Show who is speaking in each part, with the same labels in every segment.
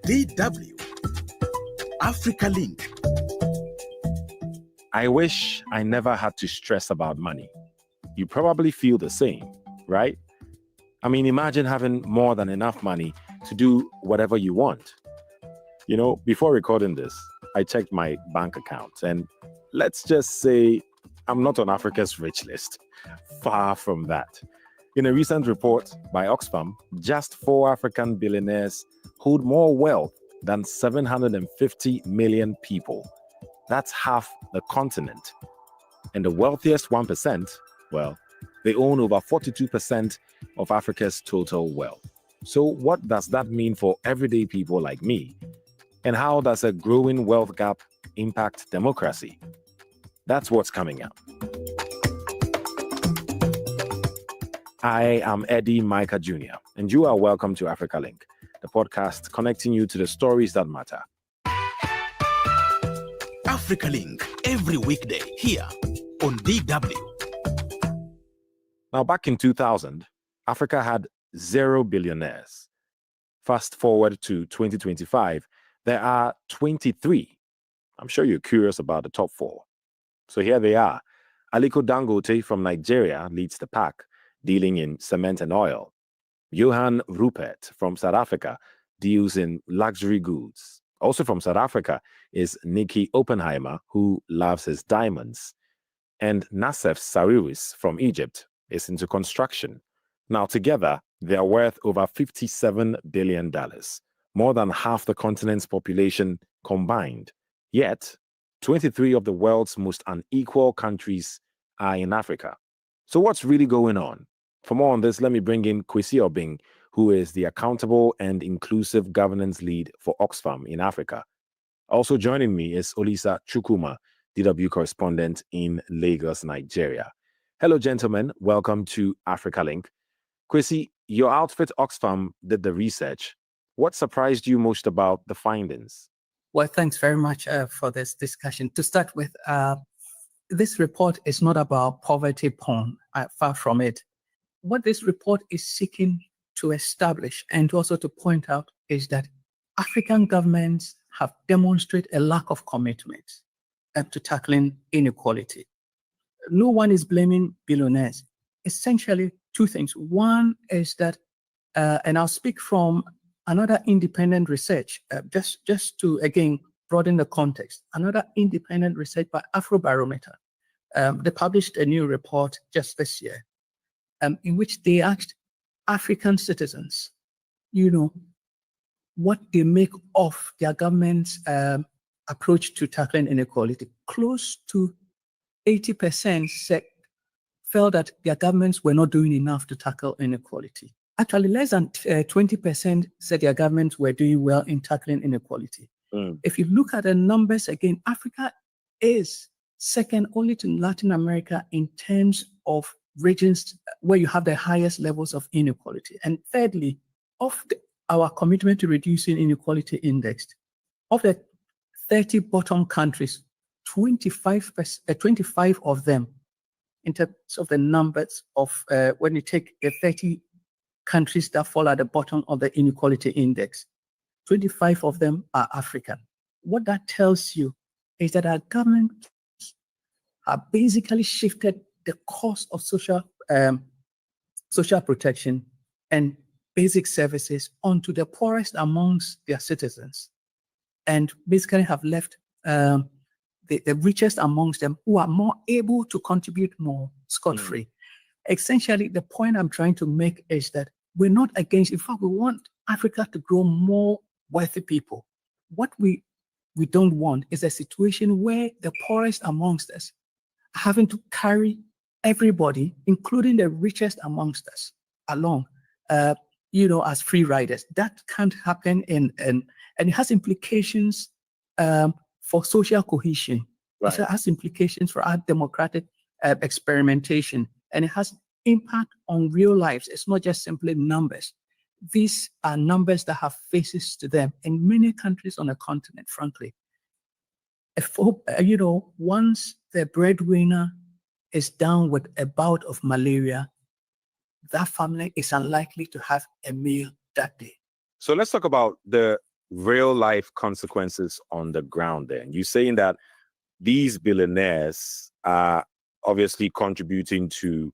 Speaker 1: DW Africa Link.
Speaker 2: I wish I never had to stress about money. You probably feel the same, right? I mean, imagine having more than enough money to do whatever you want. You know, before recording this, I checked my bank account, and let's just say I'm not on Africa's rich list. Far from that. In a recent report by Oxfam, just 4 African billionaires hold more wealth than 750 million people. That's half the continent. And the wealthiest 1%, well, they own over 42% of Africa's total wealth. So what does that mean for everyday people like me? And how does a growing wealth gap impact democracy? That's what's coming up. I am Eddie Micah Jr., and you are welcome to Africa Link, the podcast connecting you to the stories that matter.
Speaker 1: Africa Link, every weekday here on DW.
Speaker 2: Now, back in 2000, Africa had 0 billionaires. Fast forward to 2025, there are 23. I'm sure you're curious about the top 4. So here they are. Aliko Dangote from Nigeria leads the pack, dealing in cement and oil. Johann Rupert from South Africa deals in luxury goods. Also from South Africa is Nicky Oppenheimer, who loves his diamonds. And Nassef Sawiris from Egypt is into construction. Now together, they are worth over $57 billion, more than half the continent's population combined. Yet, 23 of the world's most unequal countries are in Africa. So what's really going on? For more on this, let me bring in Kwesi Obing, who is the Accountable and Inclusive Governance Lead for Oxfam in Africa. Also joining me is Olisa Chukwuma, DW correspondent in Lagos, Nigeria. Hello, gentlemen. Welcome to Africa Link. Kwesi, your outfit Oxfam did the research. What surprised you most about the findings?
Speaker 3: Well, thanks very much for this discussion. To start with, this report is not about poverty porn, far from it. What this report is seeking to establish and also to point out is that African governments have demonstrated a lack of commitment to tackling inequality. No one is blaming billionaires. Essentially, 2 things. One is that, and I'll speak from another independent research, just to, again, broaden the context. Another independent research by Afrobarometer. They published a new report just this year, in which they asked African citizens, what they make of their government's approach to tackling inequality. Close to 80% felt that their governments were not doing enough to tackle inequality. Actually, less than 20% said their governments were doing well in tackling inequality. If you look at the numbers again, Africa is second only to Latin America in terms of regions where you have the highest levels of inequality. And thirdly, our commitment to reducing inequality indexed, of the 30 bottom countries, 25 of them, in terms of the numbers of when you take the 30 countries that fall at the bottom of the inequality index, 25 of them are African. What that tells you is that our government have basically shifted the cost of social protection and basic services onto the poorest amongst their citizens, and basically have left the richest amongst them, who are more able to contribute more scot-free. Essentially, the point I'm trying to make is that we're not against, in fact, we want Africa to grow more wealthy people. What we don't want is a situation where the poorest amongst us are having to carry everybody, including the richest amongst us, along, as free riders. That can't happen, and it has implications for social cohesion.
Speaker 2: Right.
Speaker 3: It has implications for our democratic experimentation, and it has impact on real lives. It's not just simply numbers. These are numbers that have faces to them in many countries on the continent, frankly. Once the breadwinner is down with a bout of malaria, that family is unlikely to have a meal that day.
Speaker 2: So let's talk about the real life consequences on the ground then? You're saying that these billionaires are obviously contributing to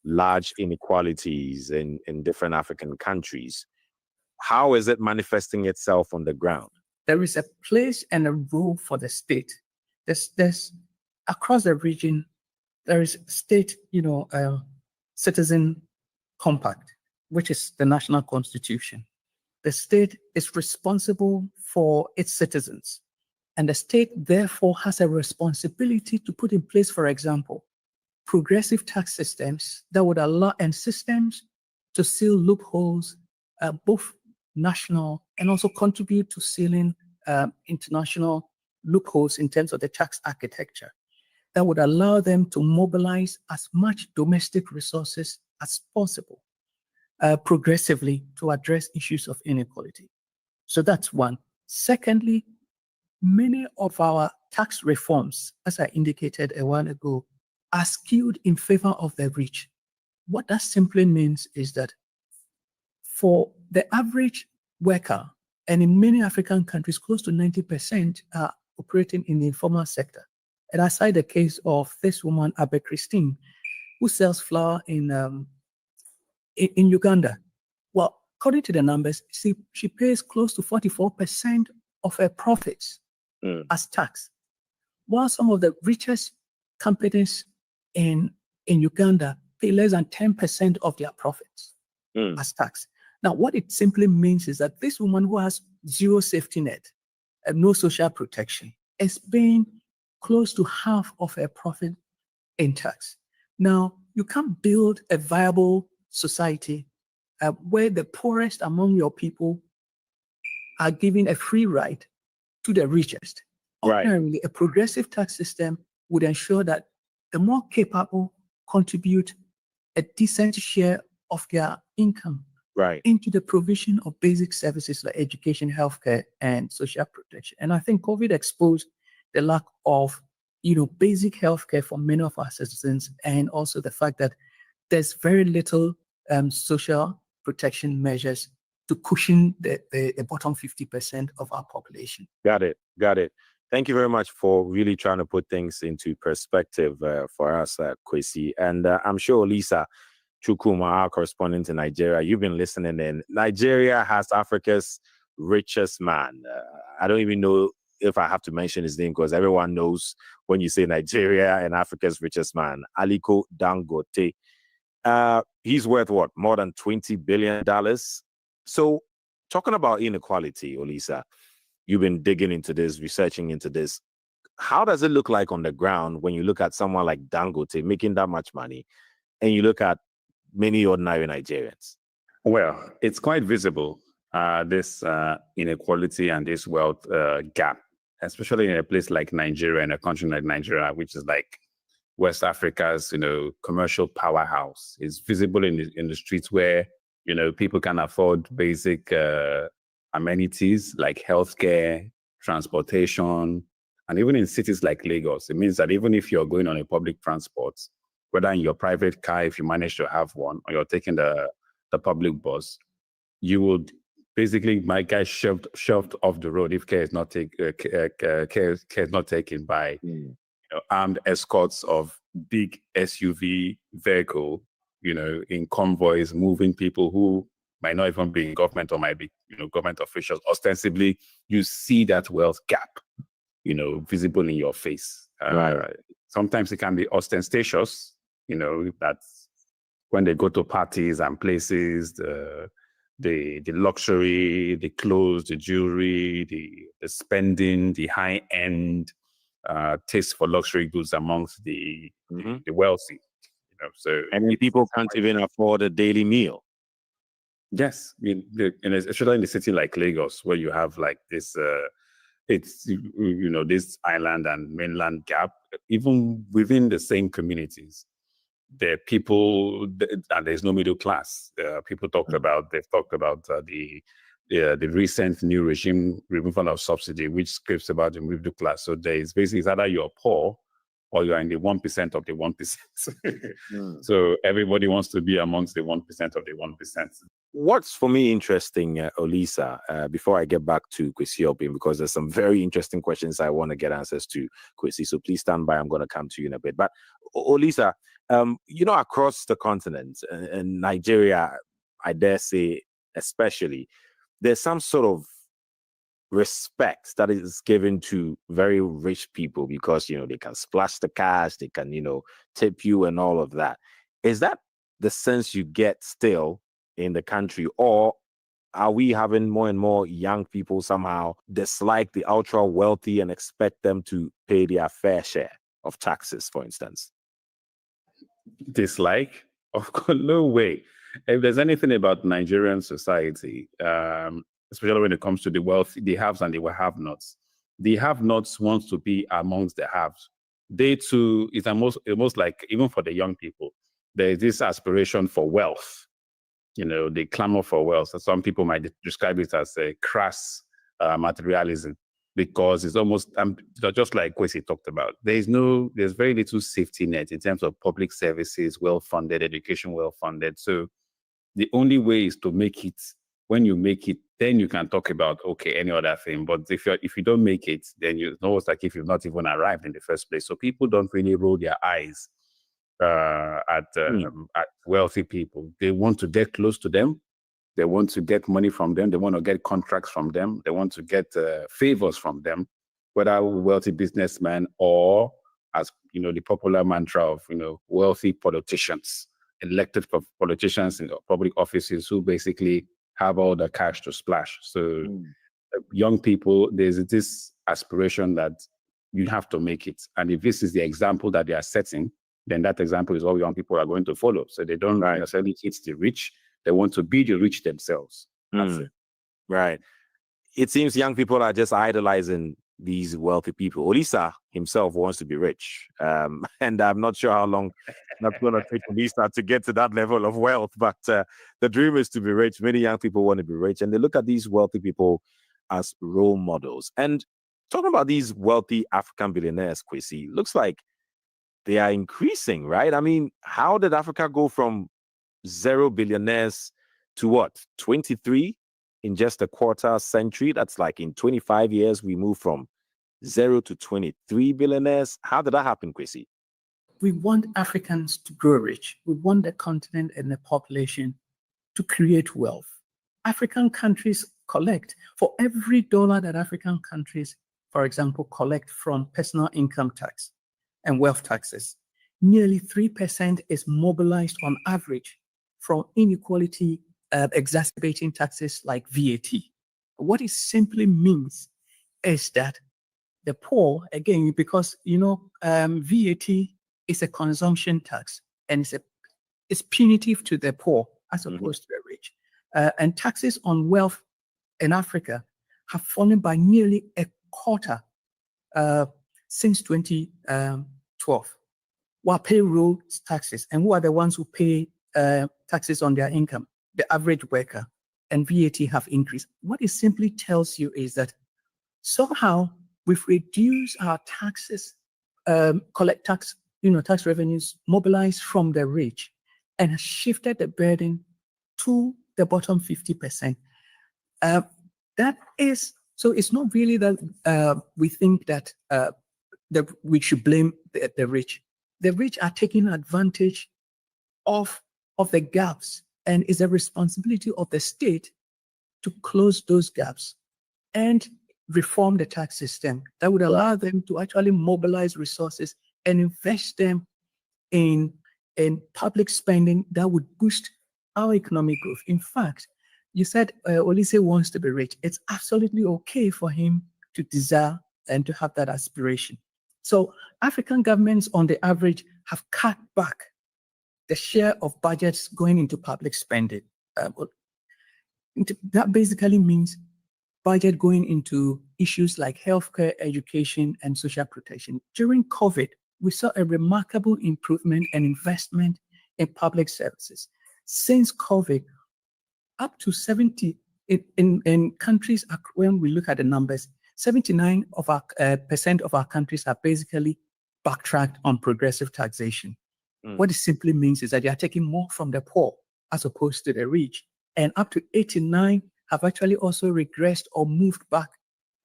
Speaker 2: large inequalities in different African countries. How is it manifesting itself on the ground?
Speaker 3: There is a place and a role for the state. There's across the region, there is state, citizen compact, which is the national constitution. The state is responsible for its citizens, and the state therefore has a responsibility to put in place, for example, progressive tax systems that would allow and systems to seal loopholes, both national and also contribute to sealing international loopholes in terms of the tax architecture that would allow them to mobilize as much domestic resources as possible progressively to address issues of inequality. So that's one. Secondly, many of our tax reforms, as I indicated a while ago, are skewed in favor of the rich. What that simply means is that for the average worker, and in many African countries, close to 90% are operating in the informal sector. And aside the case of this woman, Abe Christine, who sells flour in Uganda. Well, according to the numbers, she pays close to 44% of her profits as tax, while some of the richest companies in Uganda pay less than 10% of their profits as tax. Now, what it simply means is that this woman who has zero safety net and no social protection is paying close to half of her profit in tax. Now, you can't build a viable society where the poorest among your people are given a free ride to the richest.
Speaker 2: Right.
Speaker 3: Ordinarily, a progressive tax system would ensure that the more capable contribute a decent share of their income into the provision of basic services like education, healthcare, and social protection. And I think COVID exposed the lack of, basic healthcare for many of our citizens, and also the fact that there's very little social protection measures to cushion the bottom 50% of our population.
Speaker 2: Got it. Thank you very much for really trying to put things into perspective for us, Kwesi. And I'm sure Lisa Chukwuma, our correspondent in Nigeria, you've been listening in. Nigeria has Africa's richest man. I don't even know if I have to mention his name because everyone knows when you say Nigeria and Africa's richest man, Aliko Dangote. He's worth what? More than $20 billion. So talking about inequality, Olisa, you've been digging into this, researching into this. How does it look like on the ground when you look at someone like Dangote making that much money and you look at many ordinary Nigerians?
Speaker 4: Well, it's quite visible, this inequality and this wealth gap, especially in a place like Nigeria, in a country like Nigeria, which is like West Africa's, commercial powerhouse. It's visible in the streets where, people can afford basic amenities like healthcare, transportation, and even in cities like Lagos. It means that even if you're going on a public transport, whether in your private car, if you manage to have one, or you're taking the public bus, you would basically might get shoved off the road if care is not taken by armed escorts of big SUV vehicle, in convoys, moving people who might not even be in government or might be, government officials. Ostensibly, you see that wealth gap, visible in your face. Sometimes it can be ostentatious, that's when they go to parties and places, the luxury, the clothes, the jewelry, the spending, the high-end taste for luxury goods amongst the wealthy. So
Speaker 2: and people can't even afford a daily meal.
Speaker 4: Yes, especially in a city like Lagos, where you have like this, this island and mainland gap. Even within the same communities, there are people, and there's no middle class. They've talked about the recent new regime removal of subsidy, which scripts about the middle class. So there is basically it's either you're poor or you are in the 1% of the 1%. So everybody wants to be amongst the 1% of the 1%.
Speaker 2: What's for me interesting, Olisa, before I get back to Kwesi Opim, because there's some very interesting questions I want to get answers to, Kwesi. So please stand by. I'm going to come to you in a bit. But Olisa, across the continent, and Nigeria, I dare say, especially, there's some sort of respect that is given to very rich people because, they can splash the cash, they can, tip you and all of that. Is that the sense you get still in the country, or are we having more and more young people somehow dislike the ultra wealthy and expect them to pay their fair share of taxes, for instance?
Speaker 4: Dislike? Of course, no way. If there's anything about Nigerian society, especially when it comes to the wealth, the haves and the have-nots, the have-nots want to be amongst the haves. They too, it's almost like, even for the young people, there is this aspiration for wealth. They clamor for wealth. So some people might describe it as a crass materialism, because it's almost just like Kwesi talked about. There's very little safety net in terms of public services, well-funded, education well-funded. So the only way is to make it. When you make it, then you can talk about, any other thing. But if you don't make it, then it's almost like if you've not even arrived in the first place. So people don't really roll their eyes at wealthy people. They want to get close to them. They want to get money from them. They want to get contracts from them. They want to get favors from them, whether wealthy businessmen or, as the popular mantra of wealthy politicians, elected politicians in public offices who basically have all the cash to splash. So young people, there's this aspiration that you have to make it. And if this is the example that they are setting, then that example is all young people are going to follow. So they don't necessarily hit the rich. They want to be the rich themselves. That's it.
Speaker 2: Right. It seems young people are just idolizing these wealthy people. Olisa himself wants to be rich. And I'm not sure how long that's going to take Olisa to get to that level of wealth. But the dream is to be rich. Many young people want to be rich. And they look at these wealthy people as role models. And talking about these wealthy African billionaires, Kwesi, looks like they are increasing, right? I mean, how did Africa go from 0 billionaires to what? 23 in just a quarter century? That's like in 25 years, we moved from 0 to 23 billionaires. How did that happen, Kwesi?
Speaker 3: We want Africans to grow rich. We want the continent and the population to create wealth. African countries collect, for every dollar that African countries, for example, collect from personal income tax and wealth taxes, nearly 3% is mobilized on average from inequality exacerbating taxes like VAT. What it simply means is that the poor, again, because VAT is a consumption tax and it's punitive to the poor as opposed to the rich. And taxes on wealth in Africa have fallen by nearly a quarter since 2012. While payroll taxes, and who are the ones who pay taxes on their income? The average worker, and VAT have increased. What it simply tells you is that somehow we've reduced our taxes, collect tax, tax revenues mobilized from the rich, and shifted the burden to the bottom 50%. That is, so it's not really that we think that we should blame the rich. The rich are taking advantage of the gaps, and it's a responsibility of the state to close those gaps and reform the tax system that would allow them to actually mobilize resources and invest them in public spending that would boost our economic growth. In fact, you said Olise wants to be rich. It's absolutely okay for him to desire and to have that aspiration. So African governments, on the average, have cut back the share of budgets going into public spending. That basically means budget going into issues like healthcare, education, and social protection. During COVID, we saw a remarkable improvement and investment in public services. Since COVID, up to 70 in countries, when we look at the numbers, 79% of our countries are basically backtracked on progressive taxation.
Speaker 2: Mm.
Speaker 3: What it simply means is that they are taking more from the poor as opposed to the rich. And up to 89 have actually also regressed or moved back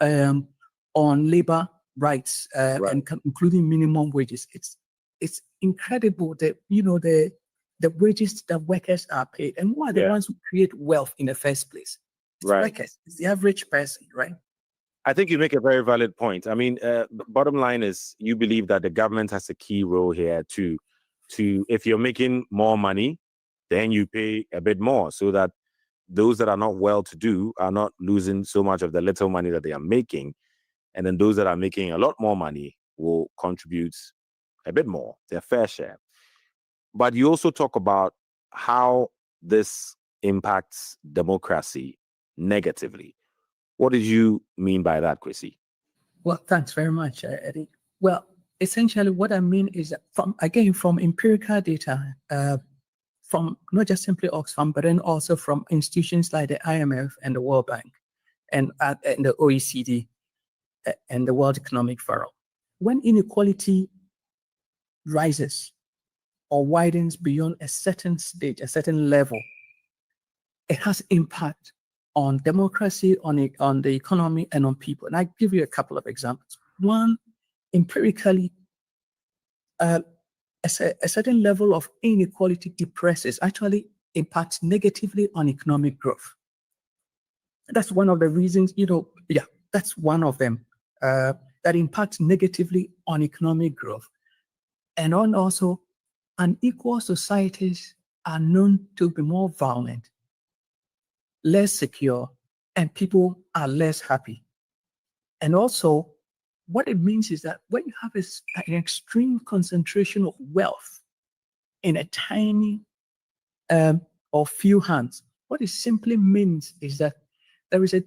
Speaker 3: on labor rights, and including minimum wages. It's incredible that, the wages that workers are paid, and who are the ones who create wealth in the first place? It's workers. It's the average person, right?
Speaker 2: I think you make a very valid point. I mean, bottom line is you believe that the government has a key role here to if you're making more money, then you pay a bit more so that those that are not well-to-do are not losing so much of the little money that they are making. And then those that are making a lot more money will contribute a bit more, their fair share. But you also talk about how this impacts democracy negatively. What did you mean by that, Kwesi?
Speaker 3: Well, thanks very much, Eddie. Well, essentially what I mean is that from empirical data, from not just simply Oxfam, but then also from institutions like the IMF and the World Bank and the OECD and the World Economic Forum. When inequality rises or widens beyond a certain stage, a certain level, it has impact on democracy, on the economy, and on people. And I give you a couple of examples. One, empirically, a certain level of inequality depresses, actually impacts negatively on economic growth. That's one of the reasons, that's one of them that impacts negatively on economic growth. And also, unequal societies are known to be more violent, less secure, and people are less happy. And also, what it means is that when you have an extreme concentration of wealth in a tiny or few hands, what it simply means is that there is a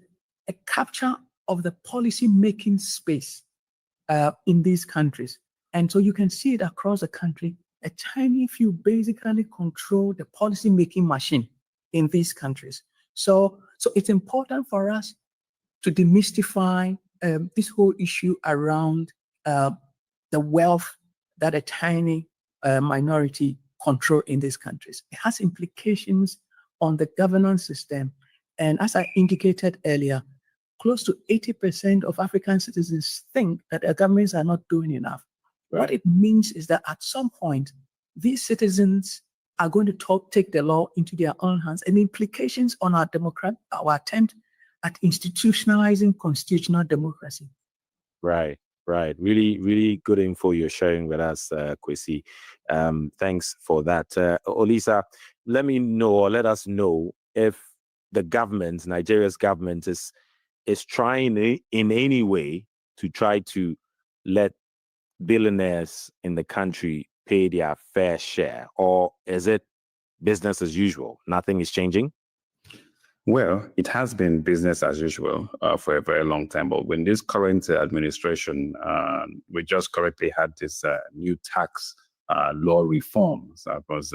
Speaker 3: capture of the policy-making space in these countries. And so you can see it across the country. A tiny few basically control the policy-making machine in these countries. So it's important for us to demystify this whole issue around the wealth that a tiny minority control in these countries. It has implications on the governance system. And as I indicated earlier, close to 80% of African citizens think that their governments are not doing enough. Right. What it means is that at some point, these citizens are going to take the law into their own hands, and implications on our attempt at institutionalizing constitutional democracy.
Speaker 2: Right. Really, really good info you're sharing with us, Kwesi. Thanks for that. Olisa, let us know if the government, Nigeria's government, is trying in any way to try to let billionaires in the country pay their fair share, or is it business as usual? Nothing is changing?
Speaker 4: Well, it has been business as usual for a very long time. But when this current administration, we just correctly had this new tax law reforms that was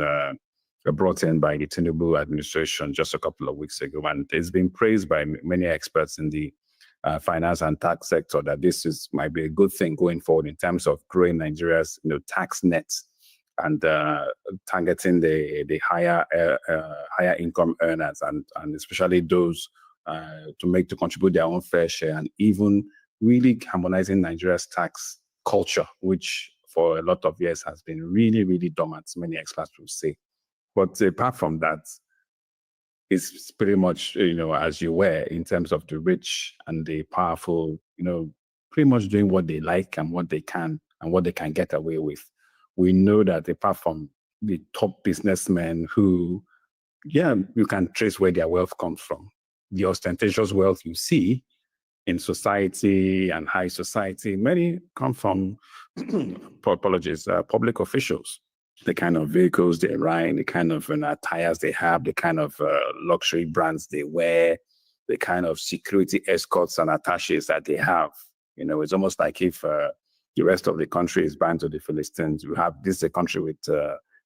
Speaker 4: brought in by the Tinubu administration just a couple of weeks ago. And it's been praised by many experts in the finance and tax sector that this might be a good thing going forward in terms of growing Nigeria's tax nets and targeting the higher income earners and especially those to contribute their own fair share, and even really harmonizing Nigeria's tax culture, which for a lot of years has been really, really dormant, many experts will say. But apart from that, it's pretty much, as you were, in terms of the rich and the powerful, pretty much doing what they like and what they can get away with. We know that apart from the top businessmen who, you can trace where their wealth comes from. The ostentatious wealth you see in society and high society, many come from, public officials. The kind of vehicles they ride, the kind of attires they have, the kind of luxury brands they wear, the kind of security escorts and attaches that they have. It's almost like if the rest of the country is bound to the Philistines. This is a country with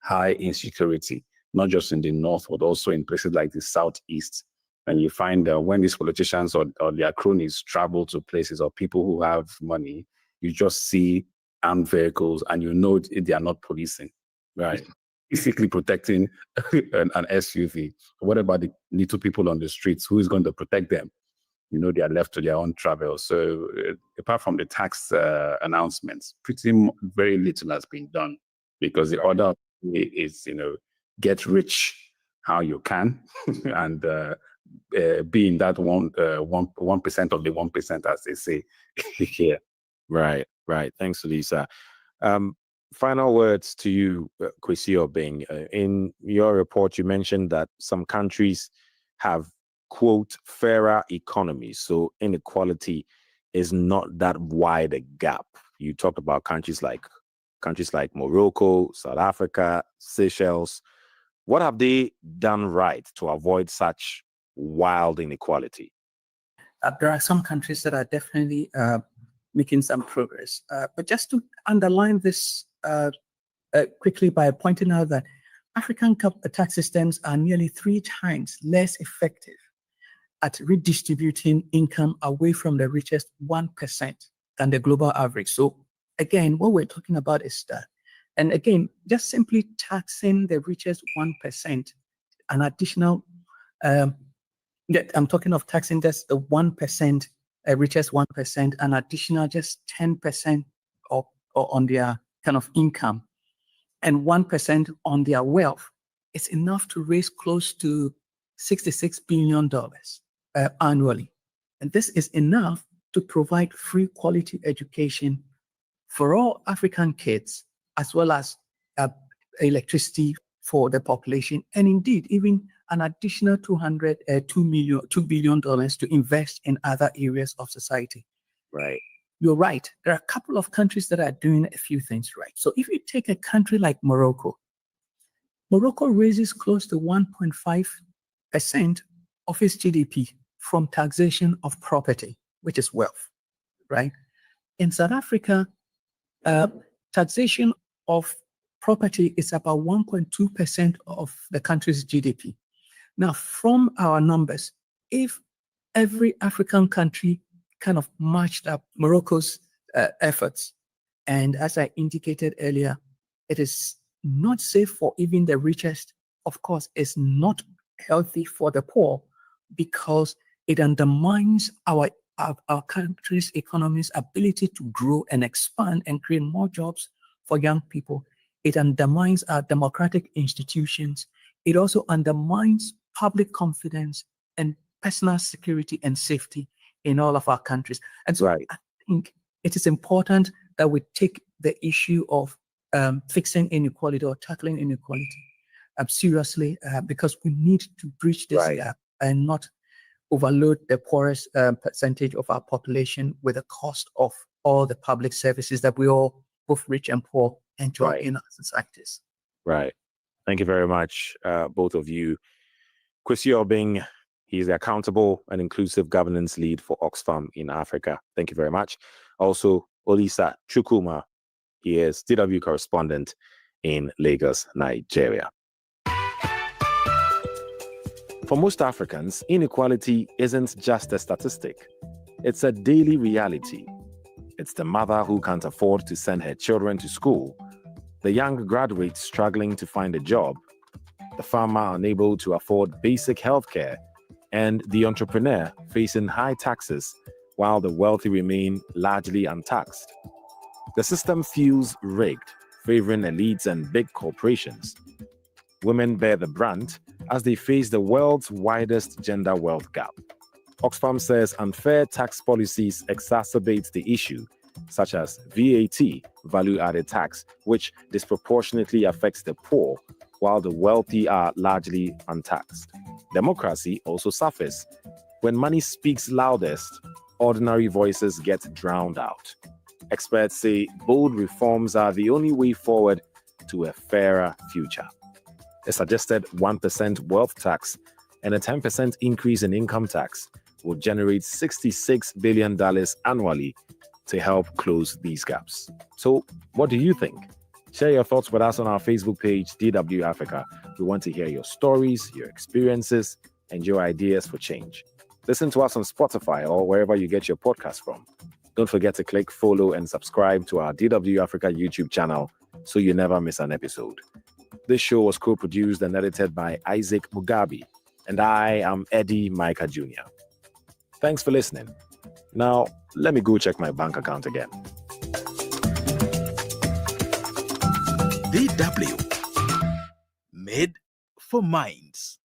Speaker 4: high insecurity, not just in the north, but also in places like the southeast. And you find when these politicians or their cronies travel to places or people who have money, you just see armed vehicles, and they are not policing.
Speaker 2: Right.
Speaker 4: Basically protecting an SUV. What about the little people on the streets? Who is going to protect them? They are left to their own travel. So apart from the tax announcements, very little has been done, because the order is, get rich how you can, and being that 1% of the 1%, as they say here.
Speaker 2: Right. Thanks, Lisa. Final words to you, Kwesi Obeng. In your report, you mentioned that some countries have, quote, fairer economies, so inequality is not that wide a gap. You talked about countries like Morocco, South Africa, Seychelles. What have they done right to avoid such wild inequality?
Speaker 3: There are some countries that are definitely making some progress. But just to underline this quickly by pointing out that African tax systems are nearly 3 times less effective at redistributing income away from the richest 1% than the global average. So again, what we're talking about is that, and again, just simply taxing the richest 1%, an additional, I'm talking of taxing just the 1%, richest 1%, an additional just 10% on their kind of income, and 1% on their wealth. It's enough to raise close to $66 billion annually. And this is enough to provide free quality education for all African kids, as well as electricity for the population, and indeed even an additional $2 billion to invest in other areas of society.
Speaker 2: Right.
Speaker 3: You're right. There are a couple of countries that are doing a few things right. So if you take a country like Morocco raises close to 1.5% of its GDP from taxation of property, which is wealth, right? In South Africa, taxation of property is about 1.2% of the country's GDP. Now, from our numbers, if every African country kind of matched up Morocco's efforts, and as I indicated earlier, it is not safe for even the richest. Of course, it's not healthy for the poor, because it undermines our country's economy's ability to grow and expand and create more jobs for young people. It undermines our democratic institutions. It also undermines public confidence and personal security and safety in all of our countries. And so I think it is important that we take the issue of fixing inequality or tackling inequality seriously, because we need to bridge this gap and not overload the poorest percentage of our population with the cost of all the public services that we all, both rich and poor, enjoy in our societies.
Speaker 2: Right. Thank you very much, both of you. Kwesi Obeng, he is the Accountable and Inclusive Governance Lead for Oxfam in Africa. Thank you very much. Also, Olisa Chukwuma, he is DW correspondent in Lagos, Nigeria. For most Africans, inequality isn't just a statistic. It's a daily reality. It's the mother who can't afford to send her children to school, the young graduate struggling to find a job, the farmer unable to afford basic health care, and the entrepreneur facing high taxes while the wealthy remain largely untaxed. The system feels rigged, favoring elites and big corporations. Women bear the brunt as they face the world's widest gender wealth gap. Oxfam says unfair tax policies exacerbate the issue, such as VAT, value-added tax, which disproportionately affects the poor, while the wealthy are largely untaxed. Democracy also suffers. When money speaks loudest, ordinary voices get drowned out. Experts say bold reforms are the only way forward to a fairer future. A suggested 1% wealth tax and a 10% increase in income tax will generate $66 billion annually to help close these gaps. So, what do you think? Share your thoughts with us on our Facebook page, DW Africa. We want to hear your stories, your experiences, and your ideas for change. Listen to us on Spotify or wherever you get your podcast from. Don't forget to click follow and subscribe to our DW Africa YouTube channel so you never miss an episode. This show was co-produced and edited by Isaac Mugabe, and I am Eddie Micah Jr. Thanks for listening. Now, let me go check my bank account again.
Speaker 1: DW. Made for minds.